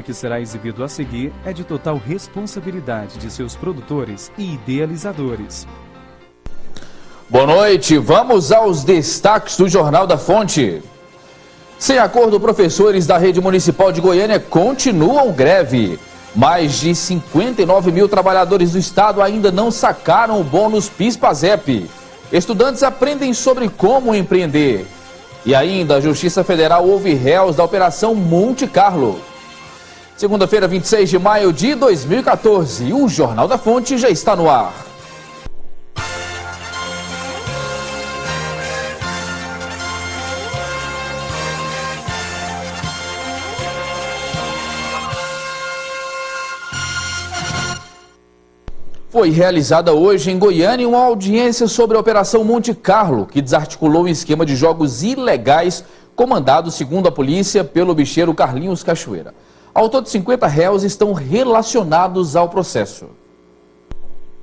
que será exibido a seguir é de total responsabilidade de seus produtores e idealizadores. Boa noite, vamos aos destaques do Jornal da Fonte. Sem acordo, professores da rede municipal de Goiânia continuam greve. Mais de 59 mil trabalhadores do estado ainda não sacaram o bônus PIS/PASEP. Estudantes aprendem sobre como empreender. E ainda, a Justiça Federal ouve réus da Operação Monte Carlo. Segunda-feira, 26 de maio de 2014, o Jornal da Fonte já está no ar. Foi realizada hoje em Goiânia uma audiência sobre a Operação Monte Carlo, que desarticulou um esquema de jogos ilegais comandado, segundo a polícia, pelo bicheiro Carlinhos Cachoeira. Ao todo, 50 réus estão relacionados ao processo.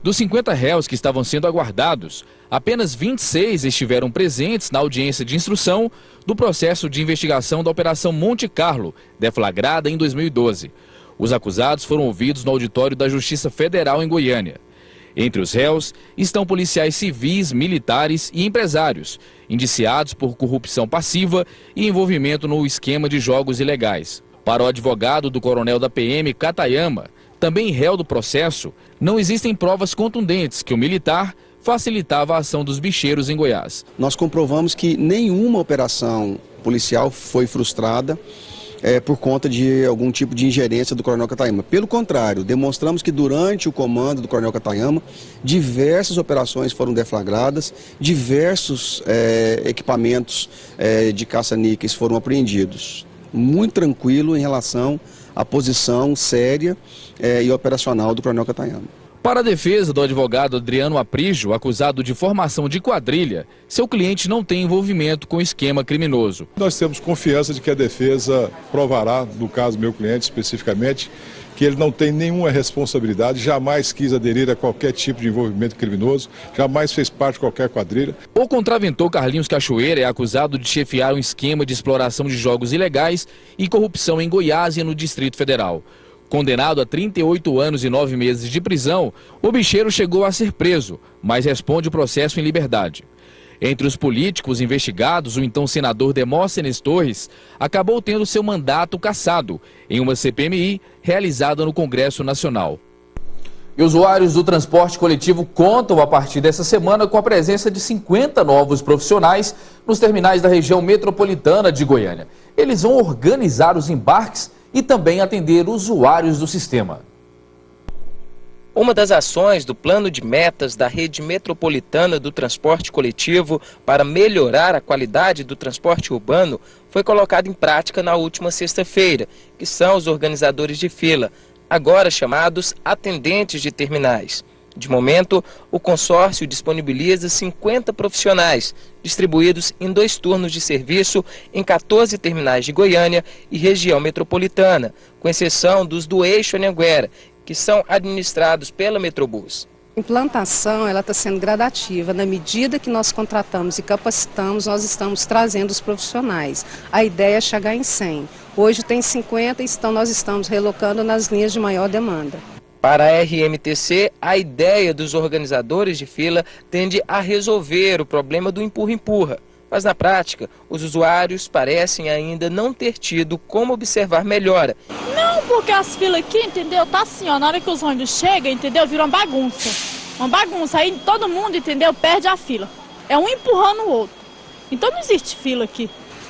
Dos 50 réus que estavam sendo aguardados, apenas 26 estiveram presentes na audiência de instrução do processo de investigação da Operação Monte Carlo, deflagrada em 2012. Os acusados foram ouvidos no auditório da Justiça Federal em Goiânia. Entre os réus estão policiais civis, militares e empresários, indiciados por corrupção passiva e envolvimento no esquema de jogos ilegais. Para o advogado do coronel da PM, Katayama, também réu do processo, não existem provas contundentes que o militar facilitava a ação dos bicheiros em Goiás. Nós comprovamos que nenhuma operação policial foi frustrada por conta de algum tipo de ingerência do coronel Katayama. Pelo contrário, demonstramos que durante o comando do coronel Katayama, diversas operações foram deflagradas, diversos equipamentos de caça-níqueis foram apreendidos. Muito tranquilo em relação à posição séria e operacional do coronel Katayama. Para a defesa do advogado Adriano Aprígio, acusado de formação de quadrilha, seu cliente não tem envolvimento com o esquema criminoso. Nós temos confiança de que a defesa provará, no caso do meu cliente especificamente, que ele não tem nenhuma responsabilidade, jamais quis aderir a qualquer tipo de envolvimento criminoso, jamais fez parte de qualquer quadrilha. O contraventor Carlinhos Cachoeira é acusado de chefiar um esquema de exploração de jogos ilegais e corrupção em Goiás e no Distrito Federal. Condenado a 38 anos e 9 meses de prisão, o bicheiro chegou a ser preso, mas responde o processo em liberdade. Entre os políticos investigados, o então senador Demóstenes Torres acabou tendo seu mandato cassado em uma CPMI realizada no Congresso Nacional. E usuários do transporte coletivo contam a partir dessa semana com a presença de 50 novos profissionais nos terminais da região metropolitana de Goiânia. Eles vão organizar os embarques e também atender usuários do sistema. Uma das ações do plano de metas da rede metropolitana do transporte coletivo para melhorar a qualidade do transporte urbano foi colocada em prática na última sexta-feira, que são os organizadores de fila, agora chamados atendentes de terminais. De momento, o consórcio disponibiliza 50 profissionais, distribuídos em 2 turnos de serviço em 14 terminais de Goiânia e região metropolitana, com exceção dos do Eixo Anhanguera, que são administrados pela Metrobus. A implantação está sendo gradativa. Na medida que nós contratamos e capacitamos, nós estamos trazendo os profissionais. A ideia é chegar em 100. Hoje tem 50 e nós estamos relocando nas linhas de maior demanda. Para a RMTC, a ideia dos organizadores de fila tende a resolver o problema do empurra-empurra. Mas na prática, os usuários parecem ainda não ter tido como observar melhora. Não, porque as filas aqui, entendeu, tá assim, ó, na hora que os ônibus chegam, entendeu, vira uma bagunça. Uma bagunça, aí todo mundo, entendeu, perde a fila. É um empurrando o outro. Então não existe fila aqui.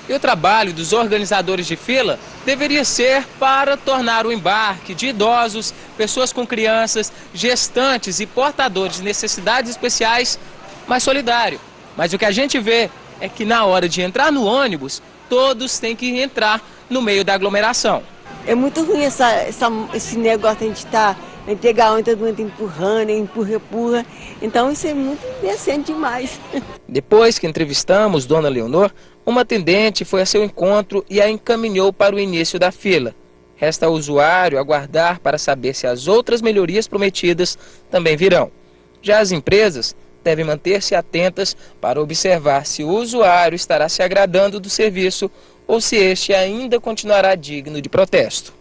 E o trabalho dos organizadores de fila deveria ser para tornar o embarque de idosos, pessoas com crianças, gestantes e portadores de necessidades especiais mais solidário. Mas o que a gente vê é que na hora de entrar no ônibus, todos têm que entrar no meio da aglomeração. É muito ruim esse negócio de a gente estar pegar onde todo mundo empurrando, empurra. Então isso é muito indecente demais. Depois que entrevistamos Dona Leonor, uma atendente foi a seu encontro e a encaminhou para o início da fila. Resta ao usuário aguardar para saber se as outras melhorias prometidas também virão. Já as empresas devem manter-se atentas para observar se o usuário estará se agradando do serviço ou se este ainda continuará digno de protesto.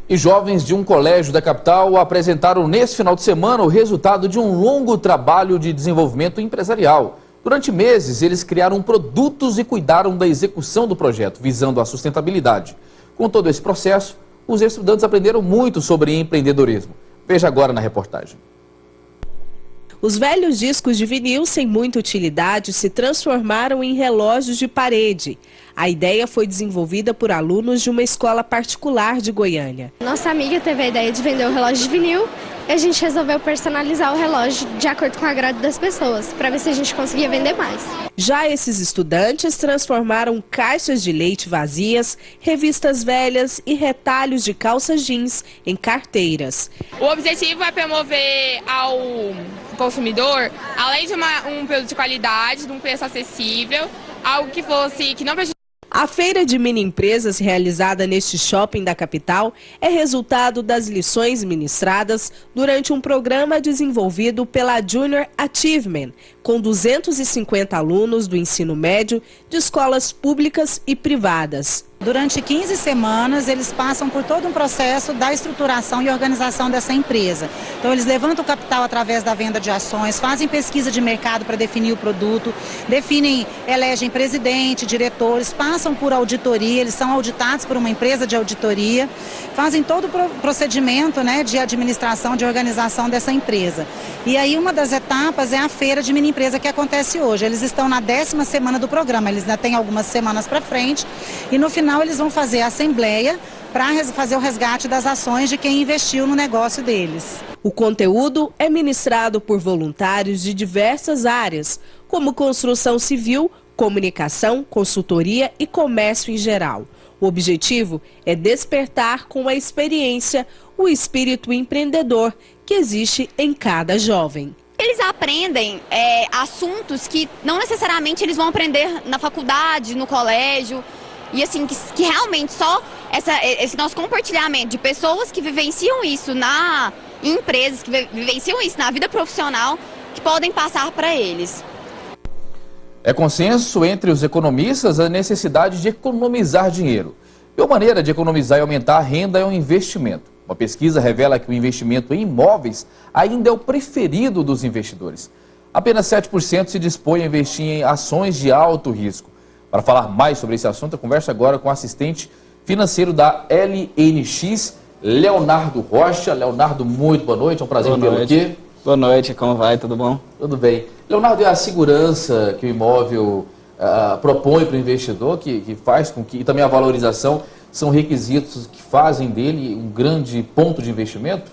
E jovens de um colégio da capital apresentaram nesse final de semana o resultado de um longo trabalho de desenvolvimento empresarial. Durante meses, eles criaram produtos e cuidaram da execução do projeto, visando a sustentabilidade. Com todo esse processo, os estudantes aprenderam muito sobre empreendedorismo. Veja agora na reportagem. Os velhos discos de vinil sem muita utilidade se transformaram em relógios de parede. A ideia foi desenvolvida por alunos de uma escola particular de Goiânia. Nossa amiga teve a ideia de vender um relógio de vinil e a gente resolveu personalizar o relógio de acordo com o agrado das pessoas, para ver se a gente conseguia vender mais. Já esses estudantes transformaram caixas de leite vazias, revistas velhas e retalhos de calças jeans em carteiras. O objetivo é promover ao consumidor, além de um produto de qualidade, de um preço acessível, algo que não prejudicasse. A feira de mini empresas realizada neste shopping da capital é resultado das lições ministradas durante um programa desenvolvido pela Junior Achievement, com 250 alunos do ensino médio de escolas públicas e privadas. Durante 15 semanas, eles passam por todo um processo da estruturação e organização dessa empresa. Então, eles levantam o capital através da venda de ações, fazem pesquisa de mercado para definir o produto, elegem presidente, diretores, passam por auditoria, eles são auditados por uma empresa de auditoria, fazem todo o procedimento, de administração, de organização dessa empresa. E aí, uma das etapas é a feira de mini empresa que acontece hoje. Eles estão na 10ª semana do programa, eles ainda têm algumas semanas para frente e no final eles vão fazer a assembleia para fazer o resgate das ações de quem investiu no negócio deles. O conteúdo é ministrado por voluntários de diversas áreas, como construção civil, comunicação, consultoria e comércio em geral. O objetivo é despertar com a experiência o espírito empreendedor que existe em cada jovem. Eles aprendem assuntos que não necessariamente eles vão aprender na faculdade, no colégio. E assim, que realmente só esse nosso compartilhamento de pessoas que vivenciam isso em empresas, que vivenciam isso na vida profissional, que podem passar para eles. É consenso entre os economistas a necessidade de economizar dinheiro. E a maneira de economizar e aumentar a renda é um investimento. Uma pesquisa revela que o investimento em imóveis ainda é o preferido dos investidores. Apenas 7% se dispõe a investir em ações de alto risco. Para falar mais sobre esse assunto, eu converso agora com o assistente financeiro da LNX, Leonardo Rocha. Leonardo, muito boa noite, é um prazer tê-lo aqui. Boa noite, como vai? Tudo bom? Tudo bem. Leonardo, é a segurança que o imóvel propõe para o investidor, que faz com que, e também a valorização, são requisitos que fazem dele um grande ponto de investimento?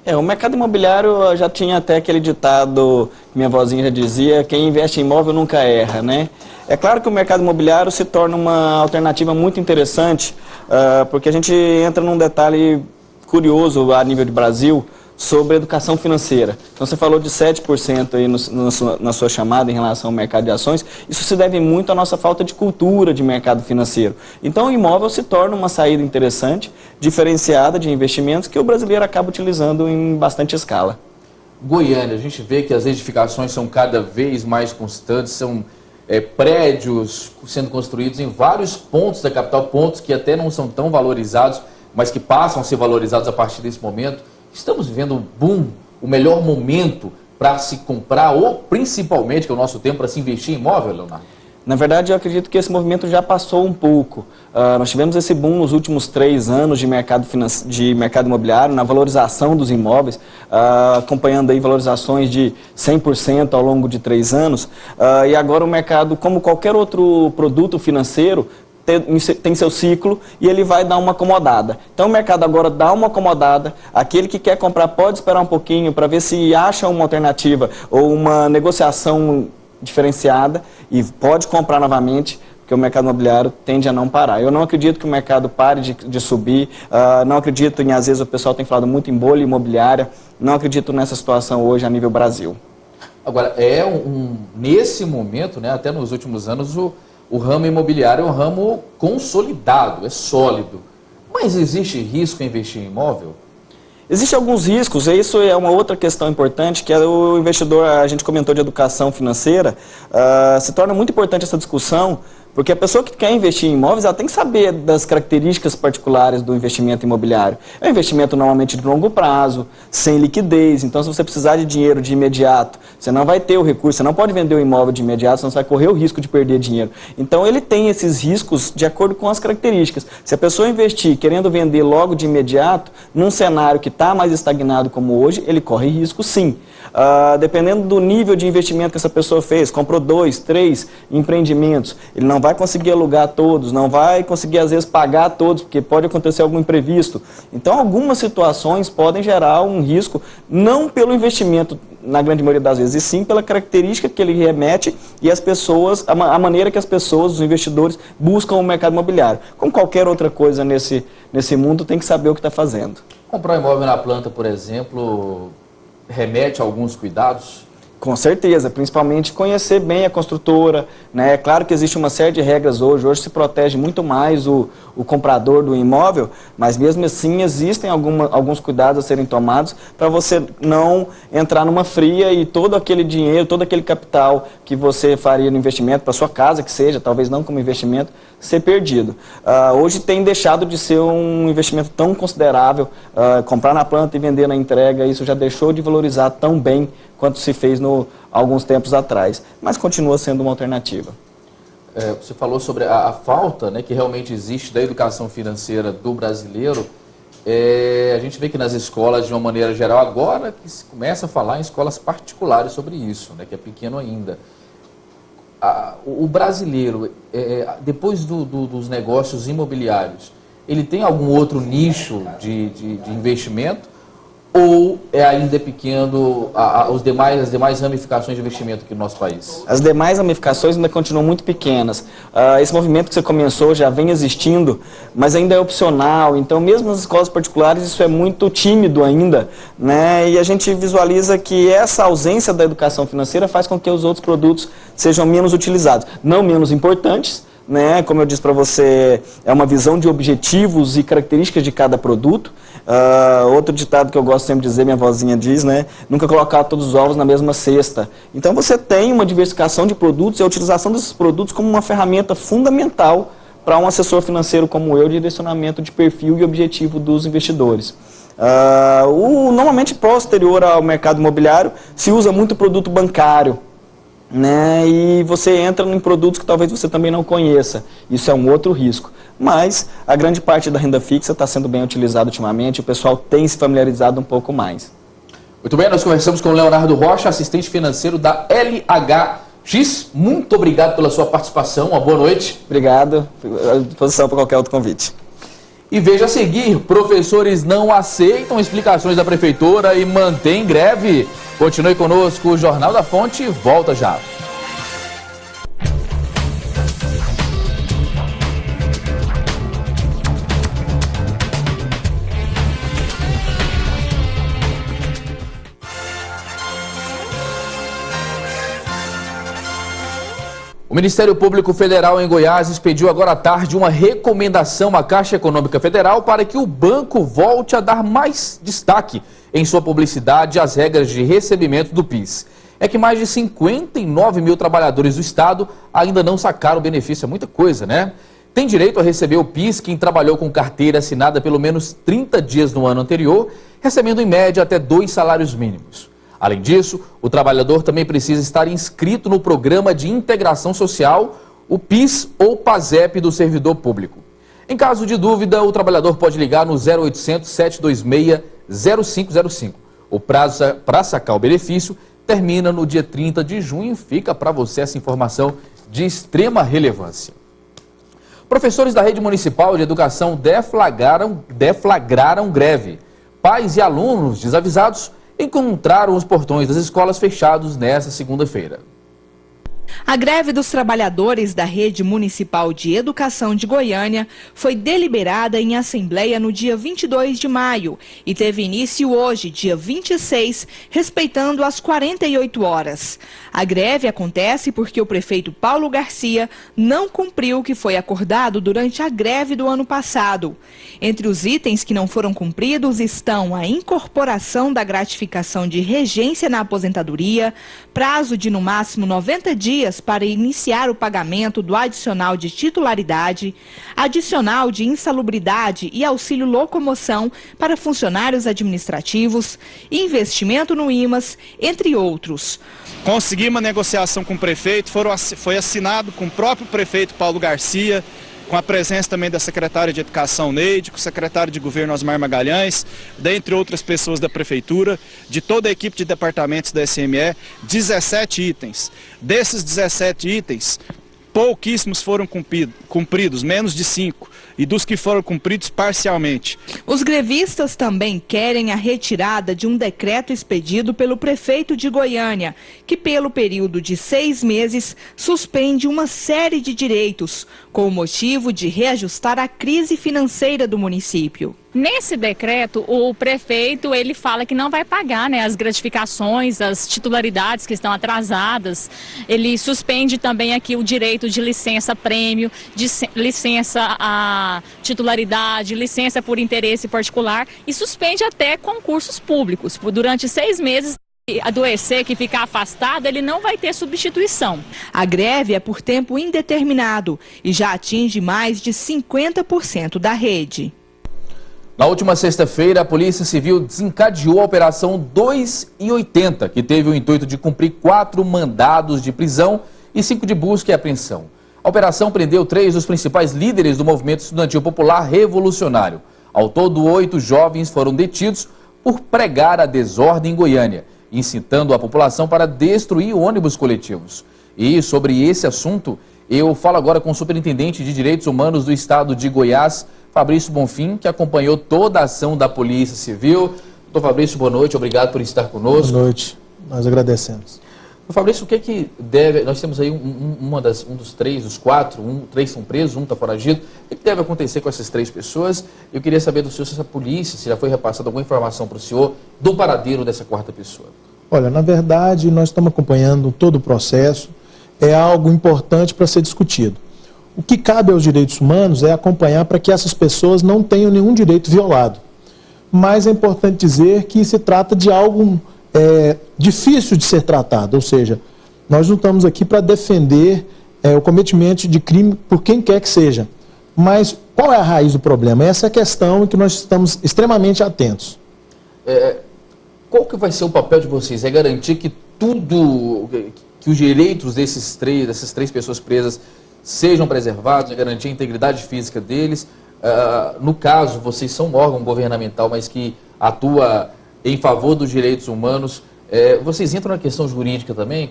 O mercado imobiliário já tinha até aquele ditado que minha vozinha já dizia, quem investe em imóvel nunca erra, né? É claro que o mercado imobiliário se torna uma alternativa muito interessante, porque a gente entra num detalhe curioso a nível de Brasil sobre educação financeira. Então você falou de 7% aí na sua chamada em relação ao mercado de ações, isso se deve muito à nossa falta de cultura de mercado financeiro. Então o imóvel se torna uma saída interessante, diferenciada de investimentos que o brasileiro acaba utilizando em bastante escala. Goiânia, a gente vê que as edificações são cada vez mais constantes, são prédios sendo construídos em vários pontos da capital, pontos que até não são tão valorizados, mas que passam a ser valorizados a partir desse momento. Estamos vivendo um boom, o melhor momento para se comprar ou principalmente, que é o nosso tempo, para se investir em imóvel, Leonardo? Na verdade, eu acredito que esse movimento já passou um pouco. Nós tivemos esse boom nos últimos 3 anos de mercado imobiliário, na valorização dos imóveis, acompanhando aí valorizações de 100% ao longo de 3 anos. E agora o mercado, como qualquer outro produto financeiro, tem seu ciclo e ele vai dar uma acomodada. Então o mercado agora dá uma acomodada, aquele que quer comprar pode esperar um pouquinho para ver se acha uma alternativa ou uma negociação diferenciada e pode comprar novamente, porque o mercado imobiliário tende a não parar. Eu não acredito que o mercado pare de subir, não acredito às vezes o pessoal tem falado muito em bolha imobiliária, não acredito nessa situação hoje a nível Brasil. Agora, nesse momento, até nos últimos anos, o ramo imobiliário é um ramo consolidado, é sólido. Mas existe risco em investir em imóvel? Existem alguns riscos, e isso é uma outra questão importante, que é o investidor, a gente comentou de educação financeira, se torna muito importante essa discussão, Porque a pessoa que quer investir em imóveis, ela tem que saber das características particulares do investimento imobiliário. É um investimento normalmente de longo prazo, sem liquidez. Então, se você precisar de dinheiro de imediato, você não vai ter o recurso, você não pode vender o imóvel de imediato, senão você vai correr o risco de perder dinheiro. Então, ele tem esses riscos de acordo com as características. Se a pessoa investir querendo vender logo de imediato, num cenário que está mais estagnado como hoje, ele corre risco sim. Dependendo do nível de investimento que essa pessoa fez, comprou 2, 3 empreendimentos, ele não vai conseguir alugar todos, não vai conseguir às vezes pagar todos, porque pode acontecer algum imprevisto. Então algumas situações podem gerar um risco, não pelo investimento na grande maioria das vezes, e sim pela característica que ele remete e as pessoas, a maneira que as pessoas, os investidores, buscam o mercado imobiliário. Como qualquer outra coisa nesse mundo, tem que saber o que está fazendo. Comprar um imóvel na planta, por exemplo, remete a alguns cuidados? Com certeza, principalmente conhecer bem a construtora, né? É claro que existe uma série de regras hoje se protege muito mais o comprador do imóvel, mas mesmo assim existem alguns cuidados a serem tomados para você não entrar numa fria e todo aquele dinheiro, todo aquele capital que você faria no investimento, para sua casa que seja, talvez não como investimento, ser perdido. Hoje tem deixado de ser um investimento tão considerável, comprar na planta e vender na entrega, isso já deixou de valorizar tão bem quanto se fez alguns tempos atrás, mas continua sendo uma alternativa. Você falou sobre a falta, né, que realmente existe da educação financeira do brasileiro. A gente vê que nas escolas, de uma maneira geral, agora que se começa a falar em escolas particulares sobre isso, né, que é pequeno ainda. O brasileiro, depois dos negócios imobiliários, ele tem algum outro nicho de investimento? Ou ainda é pequeno as demais ramificações de investimento aqui no nosso país? As demais ramificações ainda continuam muito pequenas. Esse movimento que você começou já vem existindo, mas ainda é opcional. Então, mesmo nas escolas particulares, isso é muito tímido ainda, né? E a gente visualiza que essa ausência da educação financeira faz com que os outros produtos sejam menos utilizados. Não menos importantes, né? Como eu disse para você, é uma visão de objetivos e características de cada produto. Outro ditado que eu gosto sempre de dizer, minha vozinha diz, né? Nunca colocar todos os ovos na mesma cesta. Então você tem uma diversificação de produtos e a utilização desses produtos como uma ferramenta fundamental para um assessor financeiro como eu, de direcionamento de perfil e objetivo dos investidores. Normalmente, posterior ao mercado imobiliário, se usa muito produto bancário, né? E você entra em produtos que talvez você também não conheça. Isso é um outro risco. Mas a grande parte da renda fixa está sendo bem utilizada ultimamente, o pessoal tem se familiarizado um pouco mais. Muito bem, nós conversamos com o Leonardo Rocha, assistente financeiro da LHX. Muito obrigado pela sua participação, uma boa noite. Obrigado, à disposição para qualquer outro convite. E veja a seguir, professores não aceitam explicações da prefeitura e mantêm greve. Continue conosco, o Jornal da Fonte volta já. O Ministério Público Federal em Goiás expediu agora à tarde uma recomendação à Caixa Econômica Federal para que o banco volte a dar mais destaque em sua publicidade às regras de recebimento do PIS. É que mais de 59 mil trabalhadores do Estado ainda não sacaram o benefício. É muita coisa, né? Tem direito a receber o PIS quem trabalhou com carteira assinada pelo menos 30 dias no ano anterior, recebendo em média até 2 salários mínimos. Além disso, o trabalhador também precisa estar inscrito no Programa de Integração Social, o PIS ou PASEP do servidor público. Em caso de dúvida, o trabalhador pode ligar no 0800 726 0505. O prazo para sacar o benefício termina no dia 30 de junho. Fica para você essa informação de extrema relevância. Professores da Rede Municipal de Educação deflagraram greve. Pais e alunos desavisados encontraram os portões das escolas fechados nesta segunda-feira. A greve dos trabalhadores da Rede Municipal de Educação de Goiânia foi deliberada em assembleia no dia 22 de maio e teve início hoje, dia 26, respeitando as 48 horas. A greve acontece porque o prefeito Paulo Garcia não cumpriu o que foi acordado durante a greve do ano passado. Entre os itens que não foram cumpridos estão a incorporação da gratificação de regência na aposentadoria, prazo de no máximo 90 dias dias para iniciar o pagamento do adicional de titularidade, adicional de insalubridade e auxílio locomoção para funcionários administrativos, investimento no IMAS, entre outros. Conseguimos uma negociação com o prefeito, foi assinado com o próprio prefeito Paulo Garcia, com a presença também da secretária de Educação Neide, com o secretário de Governo Osmar Magalhães, dentre outras pessoas da Prefeitura, de toda a equipe de departamentos da SME, 17 itens. Desses 17 itens, pouquíssimos foram cumpridos, menos de 5, e dos que foram cumpridos parcialmente. Os grevistas também querem a retirada de um decreto expedido pelo prefeito de Goiânia, que pelo período de 6 meses suspende uma série de direitos, com o motivo de reajustar a crise financeira do município. Nesse decreto, o prefeito ele fala que não vai pagar, né, as gratificações, as titularidades que estão atrasadas. Ele suspende também aqui o direito de licença-prêmio, de licença a titularidade, licença por interesse particular e suspende até concursos públicos. Durante 6 meses, adoecer, que ficar afastado, ele não vai ter substituição. A greve é por tempo indeterminado e já atinge mais de 50% da rede. Na última sexta-feira, a Polícia Civil desencadeou a Operação 280, que teve o intuito de cumprir 4 mandados de prisão e 5 de busca e apreensão. A operação prendeu 3 dos principais líderes do movimento estudantil popular revolucionário. Ao todo, 8 jovens foram detidos por pregar a desordem em Goiânia, incitando a população para destruir ônibus coletivos. E sobre esse assunto, eu falo agora com o superintendente de Direitos Humanos do Estado de Goiás, Fabrício Bonfim, que acompanhou toda a ação da Polícia Civil. Doutor Fabrício, boa noite, obrigado por estar conosco. Boa noite, nós agradecemos. Doutor Fabrício, o que deve, nós temos aí um dos 3, dos 4, 3 são presos, um está foragido. O que deve acontecer com essas 3 pessoas? Eu queria saber do senhor se essa polícia, se já foi repassada alguma informação para o senhor do paradeiro dessa 4ª pessoa. Olha, na verdade, nós estamos acompanhando todo o processo, é algo importante para ser discutido. O que cabe aos direitos humanos é acompanhar para que essas pessoas não tenham nenhum direito violado. Mas é importante dizer que se trata de algo difícil de ser tratado, ou seja, nós não estamos aqui para defender o cometimento de crime por quem quer que seja. Mas qual é a raiz do problema? Essa é a questão em que nós estamos extremamente atentos. Qual que vai ser o papel de vocês? É garantir que que os direitos dessas 3 pessoas presas sejam preservados, garantir a integridade física deles. No caso, vocês são um órgão governamental, mas que atua em favor dos direitos humanos. Vocês entram na questão jurídica também,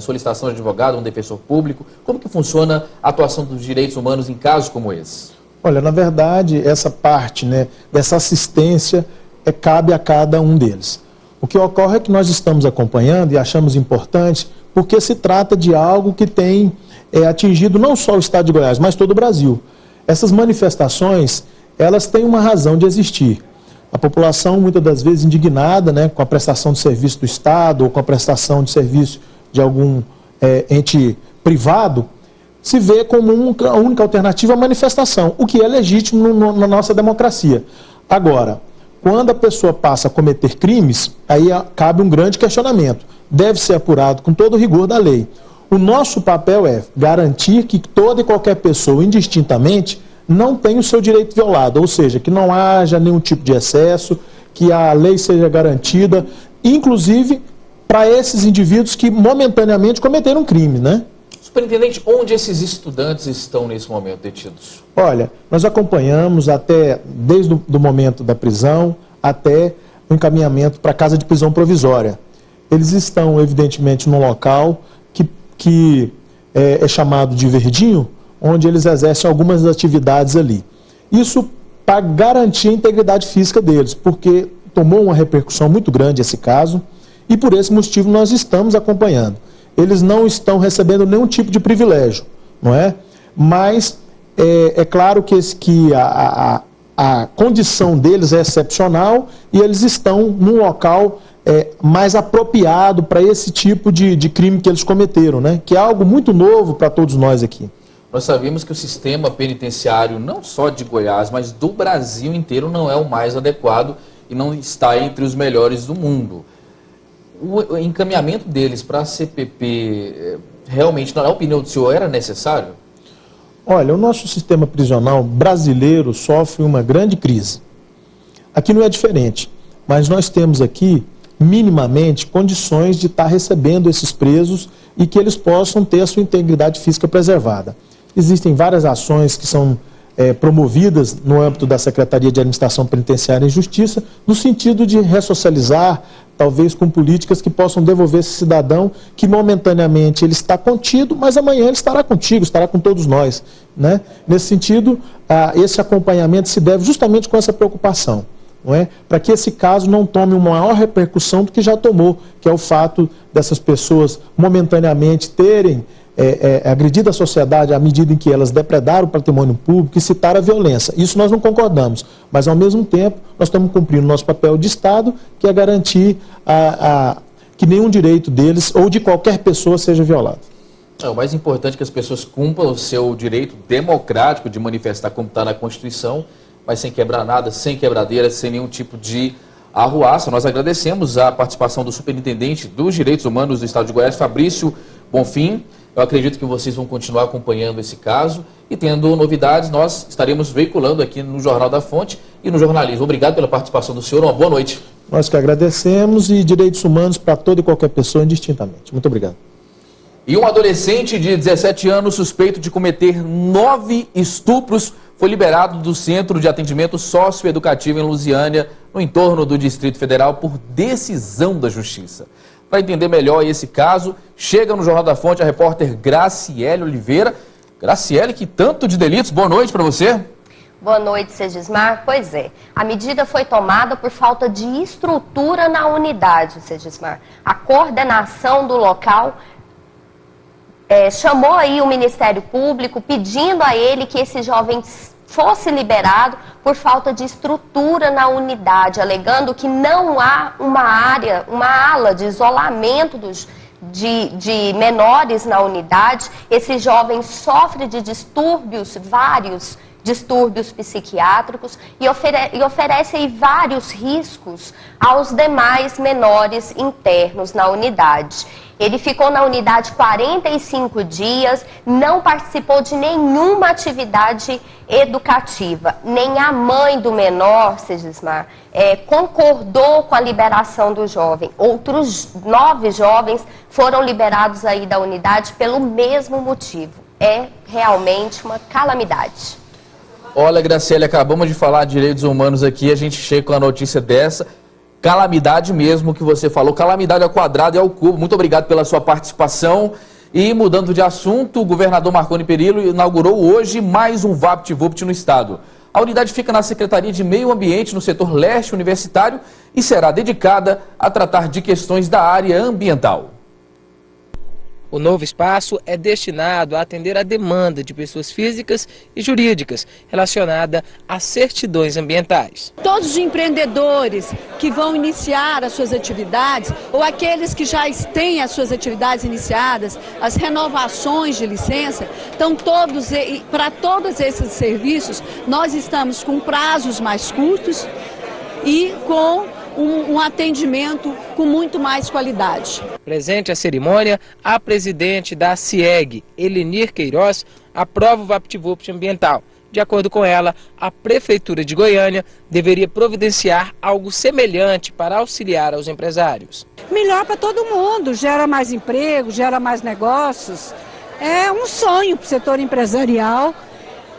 solicitação de advogado, um defensor público. Como que funciona a atuação dos direitos humanos em casos como esse? Olha, na verdade, essa parte, dessa assistência cabe a cada um deles. O que ocorre é que nós estamos acompanhando e achamos importante porque se trata de algo que tem atingido não só o estado de Goiás, mas todo o Brasil. Essas manifestações, elas têm uma razão de existir. A população, muitas das vezes, indignada com a prestação de serviço do Estado ou com a prestação de serviço de algum ente privado, se vê como a única alternativa à manifestação, o que é legítimo na nossa democracia. Agora, quando a pessoa passa a cometer crimes, aí cabe um grande questionamento. Deve ser apurado com todo o rigor da lei. O nosso papel é garantir que toda e qualquer pessoa, indistintamente, não tenha o seu direito violado, ou seja, que não haja nenhum tipo de excesso, que a lei seja garantida, inclusive para esses indivíduos que momentaneamente cometeram crime, Superintendente, onde esses estudantes estão nesse momento detidos? Olha, nós acompanhamos desde o momento da prisão até o encaminhamento para a casa de prisão provisória. Eles estão, evidentemente, num local que é chamado de Verdinho, onde eles exercem algumas atividades ali. Isso para garantir a integridade física deles, porque tomou uma repercussão muito grande esse caso, e por esse motivo nós estamos acompanhando. Eles não estão recebendo nenhum tipo de privilégio, não é? Mas é claro que a condição deles é excepcional e eles estão num local mais apropriado para esse tipo de crime que eles cometeram, que é algo muito novo para todos nós aqui. Nós sabemos que o sistema penitenciário, não só de Goiás, mas do Brasil inteiro, não é o mais adequado e não está entre os melhores do mundo. o encaminhamento deles para a CPP, realmente, na opinião do senhor, era necessário? Olha, o nosso sistema prisional brasileiro sofre uma grande crise. Aqui não é diferente, mas nós temos aqui, minimamente, condições de estar recebendo esses presos e que eles possam ter a sua integridade física preservada. Existem várias ações que são promovidas no âmbito da Secretaria de Administração Penitenciária e Justiça, no sentido de ressocializar, talvez com políticas que possam devolver esse cidadão que momentaneamente ele está contido, mas amanhã ele estará contigo, estará com todos nós, né? Nesse sentido, esse acompanhamento se deve justamente com essa preocupação, não é? Para que esse caso não tome uma maior repercussão do que já tomou, que é o fato dessas pessoas momentaneamente terem agredido a sociedade à medida em que elas depredaram o patrimônio público e citaram a violência. Isso nós não concordamos, mas ao mesmo tempo nós estamos cumprindo o nosso papel de Estado, que é garantir que nenhum direito deles ou de qualquer pessoa seja violado. O mais importante é que as pessoas cumpram o seu direito democrático de manifestar como está na Constituição, mas sem quebrar nada, sem quebradeira, sem nenhum tipo de arruaça. Nós agradecemos a participação do Superintendente dos Direitos Humanos do Estado de Goiás, Fabrício Bonfim. Eu acredito que vocês vão continuar acompanhando esse caso e tendo novidades, nós estaremos veiculando aqui no Jornal da Fonte e no jornalismo. Obrigado pela participação do senhor, uma boa noite. Nós que agradecemos e direitos humanos para toda e qualquer pessoa indistintamente. Muito obrigado. E um adolescente de 17 anos suspeito de cometer 9 estupros foi liberado do Centro de Atendimento Socioeducativo em Lusiânia, no entorno do Distrito Federal, por decisão da Justiça. Para entender melhor esse caso, chega no Jornal da Fonte a repórter Graciele Oliveira. Graciele, que tanto de delitos, boa noite para você. Boa noite, Segismar. Pois é, a medida foi tomada por falta de estrutura na unidade, Segismar. A coordenação do local chamou aí o Ministério Público pedindo a ele que esse jovem fosse liberado por falta de estrutura na unidade, alegando que não há uma ala de isolamento de menores na unidade. Esse jovem sofre de distúrbios, vários distúrbios psiquiátricos e oferece aí vários riscos aos demais menores internos na unidade. Ele ficou na unidade 45 dias, não participou de nenhuma atividade educativa. Nem a mãe do menor, Segismar, concordou com a liberação do jovem. Outros 9 jovens foram liberados aí da unidade pelo mesmo motivo. É realmente uma calamidade. Olha, Graciele, acabamos de falar de direitos humanos aqui, a gente chega com a notícia dessa. Calamidade mesmo que você falou, calamidade ao quadrado e ao cubo. Muito obrigado pela sua participação. E mudando de assunto, o governador Marconi Perillo inaugurou hoje mais um VaptVupt no estado. A unidade fica na Secretaria de Meio Ambiente, no setor leste universitário, e será dedicada a tratar de questões da área ambiental. O novo espaço é destinado a atender a demanda de pessoas físicas e jurídicas relacionada às certidões ambientais. Todos os empreendedores que vão iniciar as suas atividades ou aqueles que já têm as suas atividades iniciadas, as renovações de licença, então para todos esses serviços nós estamos com prazos mais curtos e com um atendimento com muito mais qualidade. Presente à cerimônia, a presidente da CIEG, Elenir Queiroz, aprova o VaptVupt ambiental. De acordo com ela, a Prefeitura de Goiânia deveria providenciar algo semelhante para auxiliar aos empresários. Melhor para todo mundo, gera mais emprego, gera mais negócios. É um sonho para o setor empresarial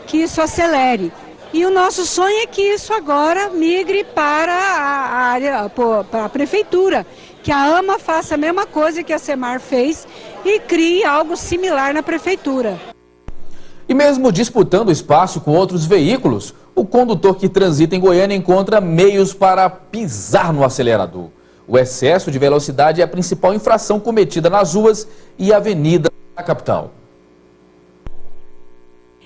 que isso acelere. E o nosso sonho é que isso agora migre para a área, para a prefeitura, que a AMA faça a mesma coisa que a SEMAR fez e crie algo similar na prefeitura. E mesmo disputando espaço com outros veículos, o condutor que transita em Goiânia encontra meios para pisar no acelerador. O excesso de velocidade é a principal infração cometida nas ruas e avenidas da capital.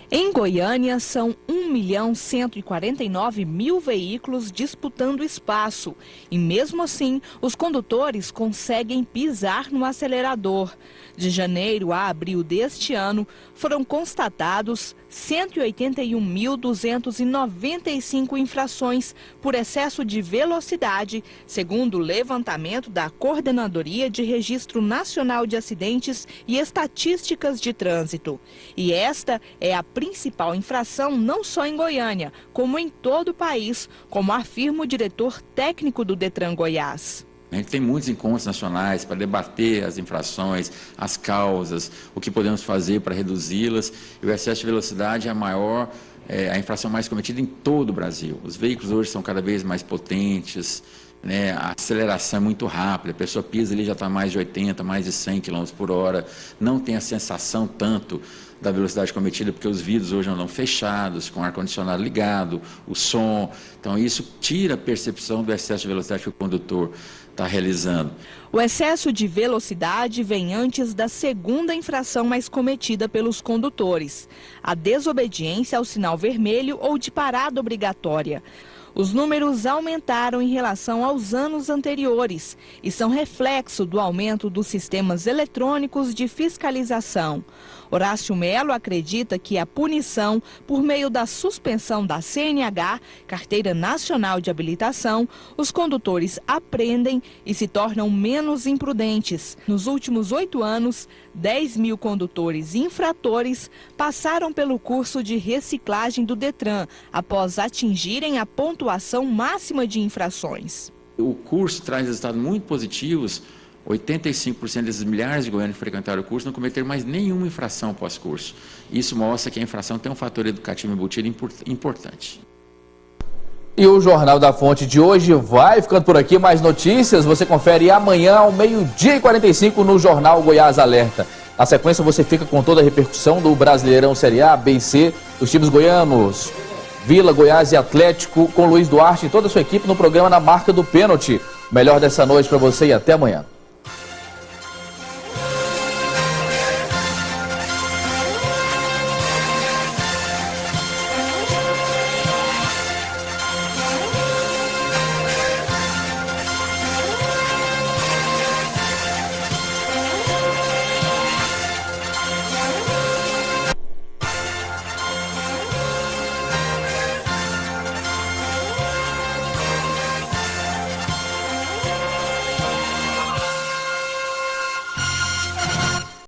Em Goiânia, são 1.149.000 veículos disputando espaço. E mesmo assim, os condutores conseguem pisar no acelerador. De janeiro a abril deste ano, foram constatados 181.295 infrações por excesso de velocidade, segundo o levantamento da Coordenadoria de Registro Nacional de Acidentes e Estatísticas de Trânsito. E esta é a principal infração não só em Goiânia, como em todo o país, como afirma o diretor técnico do Detran Goiás. A gente tem muitos encontros nacionais para debater as infrações, as causas, o que podemos fazer para reduzi-las. E o excesso de velocidade é a infração mais cometida em todo o Brasil. Os veículos hoje são cada vez mais potentes, né? A aceleração é muito rápida, a pessoa pisa ali já está mais de 80, mais de 100 km por hora, não tem a sensação tanto da velocidade cometida, porque os vidros hoje andam fechados, com o ar-condicionado ligado, o som. Então isso tira a percepção do excesso de velocidade que o condutor está realizando. O excesso de velocidade vem antes da segunda infração mais cometida pelos condutores, a desobediência ao sinal vermelho ou de parada obrigatória. Os números aumentaram em relação aos anos anteriores e são reflexo do aumento dos sistemas eletrônicos de fiscalização. Horácio Melo acredita que a punição, por meio da suspensão da CNH, Carteira Nacional de Habilitação, os condutores aprendem e se tornam menos imprudentes. Nos últimos 8 anos, 10 mil condutores infratores passaram pelo curso de reciclagem do Detran, após atingirem a pontuação máxima de infrações. O curso traz resultados muito positivos. 85% desses milhares de goianos que frequentaram o curso não cometeram mais nenhuma infração pós-curso. Isso mostra que a infração tem um fator educativo embutido importante. E o Jornal da Fonte de hoje vai ficando por aqui. Mais notícias você confere amanhã ao 12h45 no Jornal Goiás Alerta. Na sequência você fica com toda a repercussão do Brasileirão Série A, B e C, dos times goianos, Vila, Goiás e Atlético, com Luiz Duarte e toda a sua equipe no programa Na Marca do Pênalti. O melhor dessa noite para você e até amanhã.